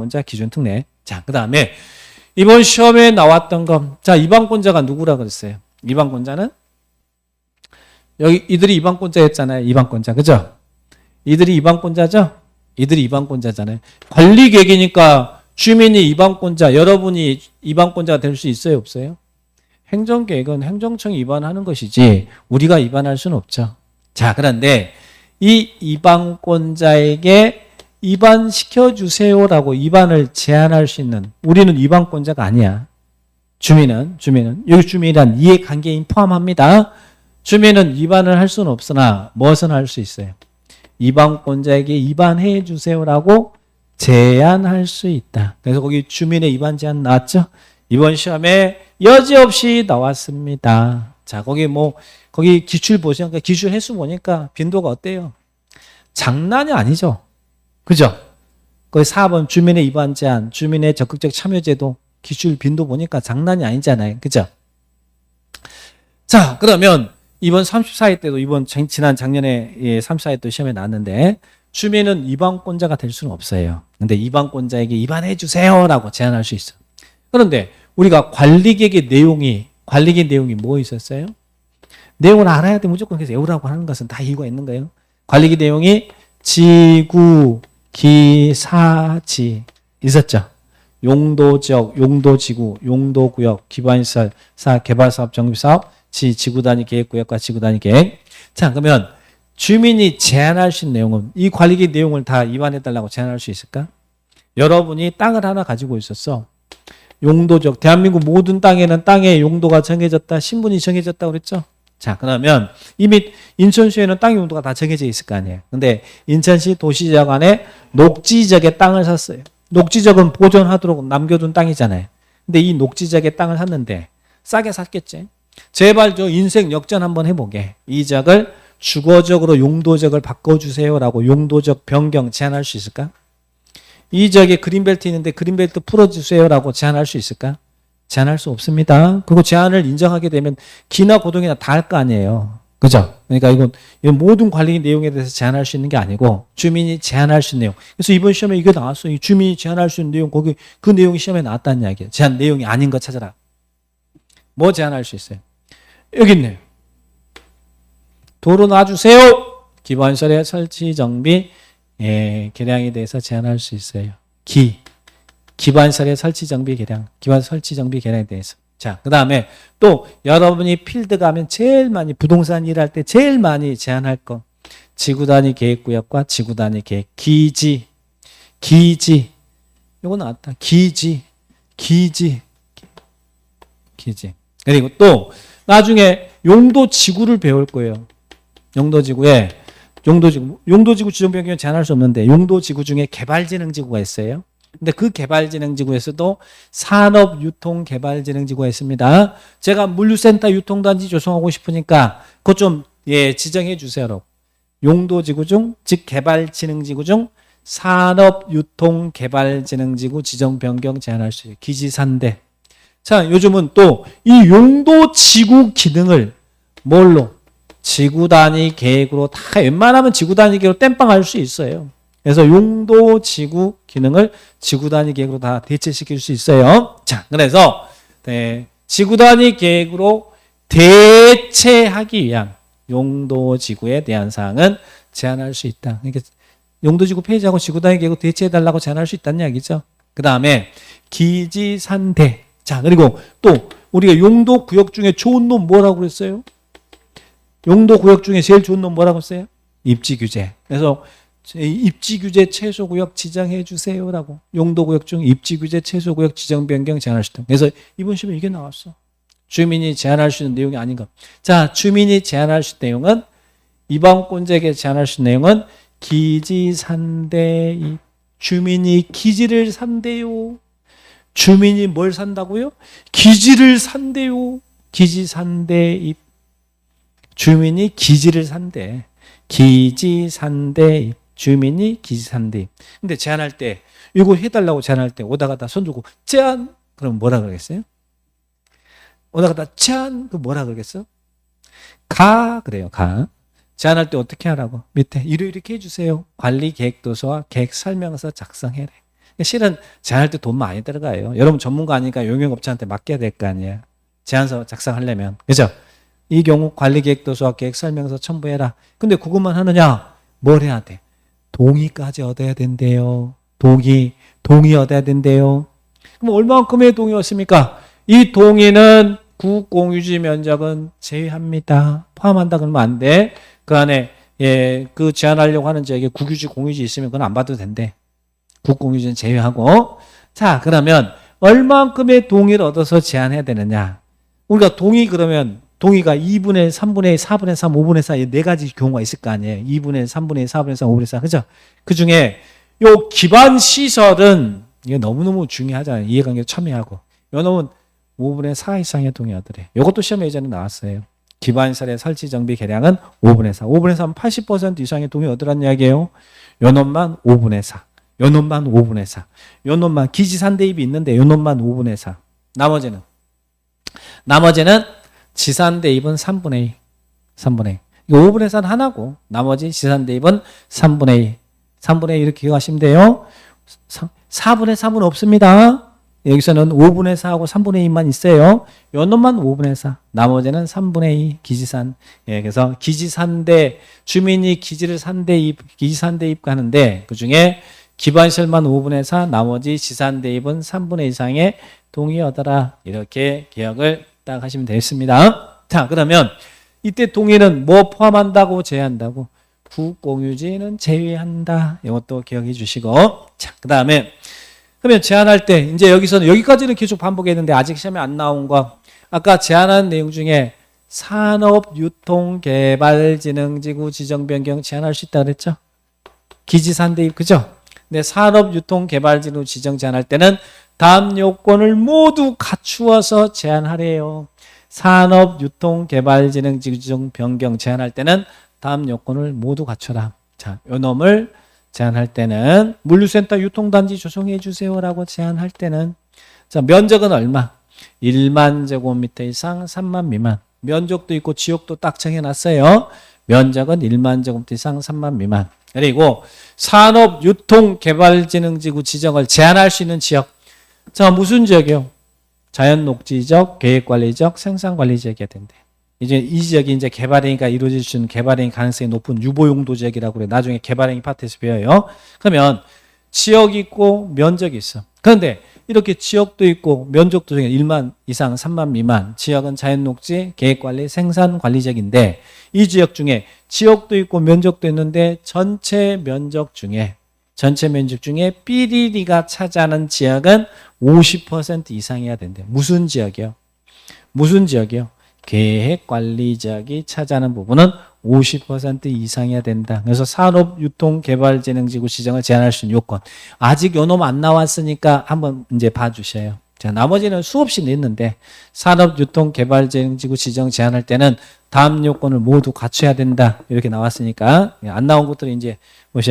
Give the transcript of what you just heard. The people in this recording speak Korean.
이방권자 기준 특례. 자, 그 다음에 이번 시험에 나왔던 거. 자, 이방권자가 누구라 그랬어요? 이방권자는 여기 이들이 이방권자였잖아요. 이방권자. 그죠? 이들이 이방권자죠? 이들이 이방권자잖아요. 관리계획이니까 주민이 이방권자, 여러분이 이방권자가 될 수 있어요? 없어요? 행정계획은 행정청이 입안하는 것이지 우리가 입안할 수는 없죠. 자, 그런데 이 이방권자에게 입안시켜주세요라고 입안을 제한할 수 있는, 우리는 입안권자가 아니야. 주민은 여기 주민이란 이해관계인 포함합니다. 주민은 입안을 할 수는 없으나 무엇은 할 수 있어요? 입안권자에게 입안해 주세요라고 제안할 수 있다. 그래서 거기 주민의 입안 제한 나왔죠? 이번 시험에 여지없이 나왔습니다. 자, 거기 기출 보시니까 기출 횟수 보니까 빈도가 어때요? 장난이 아니죠. 그죠? 거기 4번 주민의 입안 제한, 주민의 적극적 참여제도 기출 빈도 보니까 장난이 아니잖아요. 그죠? 자, 그러면 이번 34회 때도 지난 작년에 34회 때 시험에 나왔는데 주민은 이방권자가 될 수는 없어요. 근데 이방권자에게 입안해 주세요라고 제안할 수 있어. 그런데 우리가 관리계획의 내용이 뭐 있었어요? 내용을 알아야 돼. 무조건 그래서 외우라고 하는 것은 다 이유가 있는 거예요. 관리계획 내용이 지구, 기, 사, 지 있었죠. 용도지역, 용도지구, 용도구역, 기반시설, 개발사업, 정비사업, 지구단위 계획구역과 지구단위 계획. 자, 그러면 주민이 제안할 수 있는 내용은 이 관리계획 내용을 다 입안해달라고 제안할 수 있을까? 여러분이 땅을 하나 가지고 있었어. 용도적, 대한민국 모든 땅에는 땅의 용도가 정해졌다, 신분이 정해졌다고 그랬죠? 자, 그러면 이미 인천시에는 땅의 용도가 다 정해져 있을 거 아니에요. 근데 인천시 도시지역 안에 녹지지역의 땅을 샀어요. 녹지지역은 보존하도록 남겨둔 땅이잖아요. 근데 이 녹지지역의 땅을 샀는데 싸게 샀겠지? 제발 저 인생 역전 한번 해보게. 이 지역을 주거적으로 용도적을 바꿔주세요라고 용도적 변경 제안할 수 있을까? 이 지역에 그린벨트 있는데 그린벨트 풀어주세요라고 제안할 수 있을까? 제안할 수 없습니다. 그리고 제안을 인정하게 되면 기나 고동이나 다 할 거 아니에요. 그죠? 그러니까 이건 모든 관리 내용에 대해서 제안할 수 있는 게 아니고 주민이 제안할 수 있는 내용. 그래서 이번 시험에 이게 나왔어요. 주민이 제안할 수 있는 내용, 거기 그 내용이 시험에 나왔다는 이야기예요. 제안 내용이 아닌 거 찾아라. 뭐 제안할 수 있어요? 여기 있네요. 도로 놔주세요. 기반시설의 설치, 정비, 개량에 대해서 제안할 수 있어요. 기반시설의 설치, 정비, 개량. 기반 설치, 정비, 개량에 대해서. 자, 그 다음에 또 여러분이 필드 가면 제일 많이 부동산 일할 때 제일 많이 제안할 거. 지구단위 계획구역과 지구단위 계획. 기지. 요거 나왔다. 기지. 그리고 또 나중에 용도지구를 배울 거예요. 용도지구 지정 변경은 제한할 수 없는데 용도지구 중에 개발진흥지구가 있어요. 근데 그 개발진흥지구에서도 산업유통개발진흥지구가 있습니다. 제가 물류센터 유통단지 조성하고 싶으니까 그거 좀 지정해 주세요. 용도지구 중, 즉 개발진흥지구 중 산업유통개발진흥지구 지정 변경 제한할 수 있어요. 기지산대. 자, 요즘은 또 이 용도지구 기능을 뭘로? 지구단위 계획으로 다 웬만하면 지구단위 계획으로 땜빵할 수 있어요. 그래서 용도지구 기능을 지구단위 계획으로 다 대체시킬 수 있어요. 자, 그래서 지구단위 계획으로 대체하기 위한 용도지구에 대한 사항은 제한할 수 있다. 그러니까 용도지구 폐지하고 지구단위 계획으로 대체해달라고 제한할 수 있다는 이야기죠. 그 다음에 기지산대. 자, 그리고 또 우리가 용도구역 중에 좋은 놈 뭐라고 그랬어요? 용도구역 중에 제일 좋은 놈 뭐라고 했어요? 입지규제. 그래서 입지규제 최소구역 지정해 주세요라고. 용도구역 중 입지규제 최소구역 지정 변경 제한할 수 있다. 그래서 이번 시험에 이게 나왔어. 주민이 제한할 수 있는 내용이 아닌가. 자, 주민이 제한할 수 있는 내용은 이방권자에게 제한할 수 있는 내용은 기지산대. 주민이 기지를 산대요. 주민이 뭘 산다고요? 기지를 산대요. 기지산대. 주민이 기지를 산대. 기지산대. 주민이 기지산대. 근데 제안할 때 이거 해달라고 제안할 때 오다가 다 손 들고 제안 그럼 뭐라 그러겠어요? 오다가 다 제안 그 뭐라 그러겠어? 가 그래요. 가. 제안할 때 어떻게 하라고? 밑에 이렇게 해주세요. 관리 계획 도서와 계획 설명서 작성해래. 실은 제한할 때 돈 많이 들어가요. 여러분 전문가 아니니까 용역업체한테 맡겨야 될 거 아니에요. 제안서 작성하려면. 그죠? 이 경우 관리계획도 수학계획 설명서 첨부해라. 근데 그것만 하느냐? 뭘 해야 돼? 동의까지 얻어야 된대요. 동의 얻어야 된대요. 그럼 얼마만큼의 동의였습니까? 이 동의는 국공유지 면적은 제외합니다. 포함한다 그러면 안 돼. 그 안에 그 제한하려고 하는 지역에 국유지, 공유지 있으면 그건 안 봐도 된대. 국공유지는 제외하고. 자, 그러면 얼마만큼의 동의를 얻어서 제한해야 되느냐? 우리가 그러면 동의가 2분의 3분의 4분의 3, 5분의 4, 네 가지 경우가 있을 거 아니에요. 2분의 3분의 4분의 3, 5분의 4. 그죠? 그 중에 요 기반 시설은 이게 너무너무 중요하잖아요. 이해관계 첨예하고. 요 놈은 5분의 4 이상의 동의 얻으래. 요것도 시험에 예전에 나왔어요. 기반시설의 설치 정비 계량은 5분의 4. 5분의 4는 80% 이상의 동의 얻으란 이야기예요. 요 놈만 5분의 4. 요 놈만 5분의 4. 요 놈만 기지산 대입이 있는데 요 놈만 5분의 4. 나머지는 지산 대입은 3분의 2. 3분의 2. 이거 5분의 4는 하나고 나머지 지산 대입은 3분의 2. 3분의 2 이렇게 기억하시면 돼요. 4분의 3은 없습니다. 여기서는 5분의 4하고 3분의 2만 있어요. 요 놈만 5분의 4. 나머지는 3분의 2 기지산. 그래서 기지산대 주민이 기지를 기지산대입 가는데 그중에 기반시설만 5분의 4, 나머지 지산대입은 3분의 2 이상의 동의 얻어라. 이렇게 기억을 딱 하시면 되겠습니다. 자, 그러면 이때 동의는 뭐 포함한다고 제외한다고? 국공유지는 제외한다. 이것도 기억해 주시고. 자, 그 다음에 그러면 제한할 때 이제 여기까지는 계속 반복했는데 아직 시험에 안 나온 거. 아까 제한한 내용 중에 산업유통개발진흥지구 지정변경 제한할 수 있다 그랬죠? 기지산대입 그죠? 근데 산업유통개발진흥 지정 제한할 때는 다음 요건을 모두 갖추어서 제한하래요. 산업유통개발진흥지구 지정 변경 제한할 때는 다음 요건을 모두 갖춰라. 자, 요 놈을 제한할 때는 물류센터 유통단지 조성해 주세요라고 제한할 때는 자, 면적은 얼마? 1만 제곱미터 이상 3만 미만. 면적도 있고 지역도 딱 정해놨어요. 면적은 1만 제곱미터 이상 3만 미만. 그리고 산업유통개발진흥지구 지정을 제한할 수 있는 지역. 자, 무슨 지역이요? 자연녹지적, 계획관리적, 생산관리지역이어야 된대. 이제 이 지역이 이제 개발행위가 이루어질 수 있는 개발행위 가능성이 높은 유보용도 지역이라고 그래. 나중에 개발행위 파트에서 배워요. 그러면 지역이 있고 면적이 있어. 그런데 이렇게 지역도 있고 면적도 중에 1만 이상 3만 미만 지역은 자연녹지, 계획관리, 생산관리지역인데 이 지역 중에 지역도 있고 면적도 있는데 전체 면적 중에 삐리리가 차지하는 지역은 50% 이상이어야 된대. 무슨 지역이요? 계획관리지역이 차지하는 부분은 50% 이상이어야 된다. 그래서 산업유통개발진흥지구 지정을 제한할 수 있는 요건. 아직 요 놈 안 나왔으니까 한번 이제 봐주셔요. 자, 나머지는 수없이 냈는데 산업유통개발진흥지구 지정 제한할 때는 다음 요건을 모두 갖춰야 된다. 이렇게 나왔으니까 안 나온 것들은 이제 보셔요.